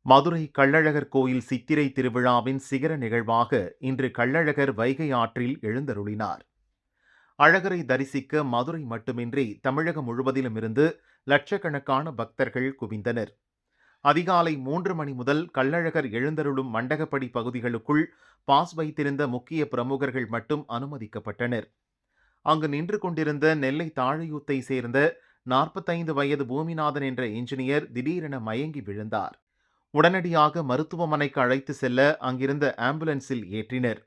மதுரை கள்ளழகர் கோயில் சித்திரை திருவிழாவின் சிகர நிகழ்வாக இன்று கள்ளழகர் வைகை ஆற்றில் எழுந்தருளினார். அழகரை தரிசிக்க மதுரை மட்டுமின்றி தமிழகம் முழுவதிலும் இருந்து லட்சக்கணக்கான பக்தர்கள் குவிந்தனர். அதிகாலை 3 மணி முதல் கள்ளழகர் எழுந்தருளும் மண்டகப்படி பகுதிகளுக்குள் பாஸ் வைத்திருந்த முக்கிய பிரமுகர்கள் மட்டும் அனுமதிக்கப்பட்டனர். அங்கு நின்று கொண்டிருந்த நெல்லை தாழையூத்தை சேர்ந்த 45 வயது பூமிநாதன் என்ற என்ஜினியர் திடீரென மயங்கி விழுந்தார். உடனடியாக மருத்துவமனைக்கு அழைத்து செல்ல அங்கிருந்த ஆம்புலன்ஸில் ஏற்றினர்.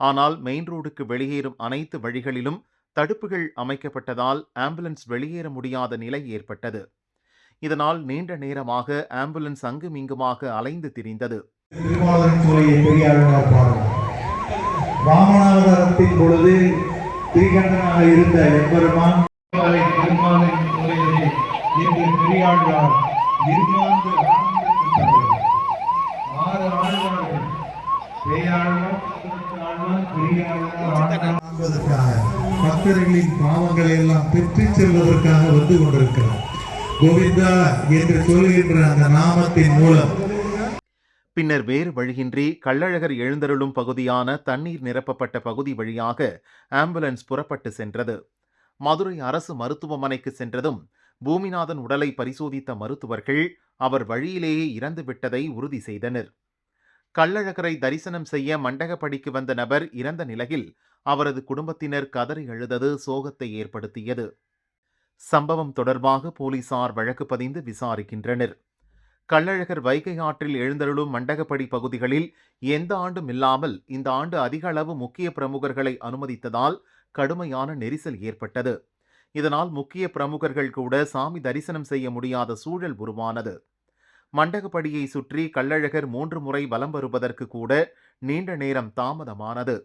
ஆனால் மெயின் ரோடுக்கு வெளியேறும் அனைத்து வழிகளிலும் தடுப்புகள் அமைக்கப்பட்டதால் ஆம்புலன்ஸ் வெளியேற முடியாத நிலை ஏற்பட்டது. இதனால் நீண்ட நேரமாக ஆம்புலன்ஸ் அங்குமிங்குமாக அலைந்து திரிந்தது. வாமனாவதாரத்தின் பொழுது திரிகண்டனாக இருந்த எம்பெருமான் பக்தர்களின் பாவங்களை எல்லாம் பெற்றுச் செல்வதற்காக வந்து கொண்டிருக்கிறார். கோவிந்தா என்று சொல்கின்ற அந்த நாமத்தின் மூலம் பின்னர் வேறு வழியின்றி கள்ளழகர் எழுந்தருளும் பகுதியான தண்ணீர் நிரப்பப்பட்ட பகுதி வழியாக ஆம்புலன்ஸ் புறப்பட்டு சென்றது. மதுரை அரசு மருத்துவமனைக்கு சென்றதும் பூமிநாதன் உடலை பரிசோதித்த மருத்துவர்கள் அவர் வழியிலேயே இறந்துவிட்டதை உறுதி செய்தனர். கள்ளழகரை தரிசனம் செய்ய மண்டகப்படிக்கு வந்த நபர் இறந்த நிலையில் அவரது குடும்பத்தினர் கதறி அழுதது சோகத்தை ஏற்படுத்தியது. சம்பவம் தொடர்பாக போலீசார் வழக்கு பதிந்து விசாரிக்கின்றனர். கள்ளழகர் வைகை ஆற்றில் எழுந்தருளும் மண்டகப்படி பகுதிகளில் எந்த ஆண்டும் இல்லாமல் இந்த ஆண்டு அதிக அளவு முக்கிய பிரமுகர்களை அனுமதித்ததால் கடுமையான நெரிசல் ஏற்பட்டது. இதனால் முக்கிய பிரமுகர்கள் கூட சாமி தரிசனம் செய்ய முடியாத சூழல் உருவானது. மண்டகப்படியை சுற்றி கள்ளழகர் 3 முறை வலம் வருவதற்கு கூட நீண்ட நேரம் தாமதமானது.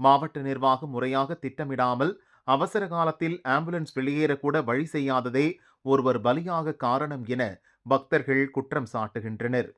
மாவட்ட நிர்வாகம் முறையாக திட்டமிடாமல் அவசர காலத்தில் ஆம்புலன்ஸ் வெளியேறக்கூட வழி செய்யாததே ஒருவர் பலியாக காரணம் என பக்தர்கள் குற்றம் சாட்டுகின்றனர்.